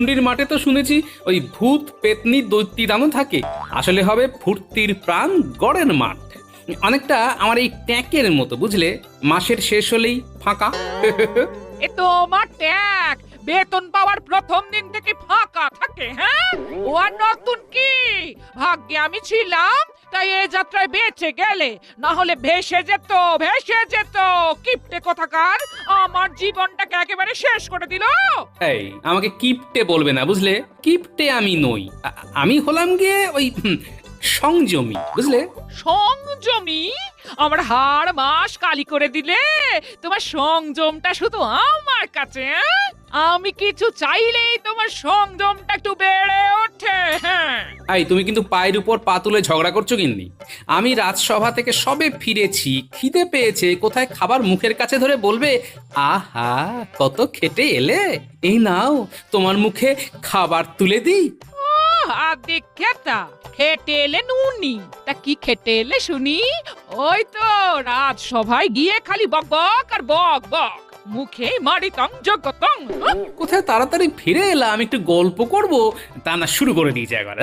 মুন্ডির মাঠে তো শুনেছি ওই ভূত পেতনি দৈত্যি দানও থাকে, আসলে হবে ফুর্তির প্রাণ গড়ের মাঠ। অনেকটা আমার এই ট্যাঁকের মতো, বুঝলে, মাসের শেষ হলেই ফাঁকা। এ তো আমার ট্যাগ বেতন পাওয়ার প্রথম দিন থেকে ফাঁকা থাকে। হ্যাঁ, ও আর নতুন কি? ভাগ্যে আমি ছিলাম তাই এ যাত্রায় বেঁচে গেলে, না হলে ভেসে যেত, ভেসে যেত। কিপটে কোথাকার আমার জীবনটাকে একেবারে শেষ করে দিল। এই আমাকে কিপটে বলবে না, বুঝলে, কিপটে আমি নই। আমি হলাম গিয়ে ওই সংযমী, বুঝলে। সংযমী? আমার হাড় মাস কালি করে দিলে। তোমার সংযমটা শুধু আমার কাছে। হ্যাঁ? আমি কিছু চাইলেই তোমার সংযমটা একটু বেড়ে ওঠে। হ্যাঁ, এই তুমি কিন্তু পায়ের উপর পা তুলে ঝগড়া করছো গিন্নি। আমি রাজসভা থেকে সবে ফিরেছি, খিদে পেয়েছে, কোথায় খাবার মুখের কাছে ধরে বলবে, আহা কত খেটে এলে, এই নাও তোমার মুখে খাবার তুলে দিই। আদি খেতা খেটে এলে নুনি। তা কি খেটে এলে শুনি? ওই তো রাজসভায় গিয়ে খালি বক বক আর বক বক, মুখে মারিতং জগতং। কোথায় তাড়াতাড়ি ফিরে এলাম, একটু গল্প করব, তা না শুরু করে দিয়েছে একবার।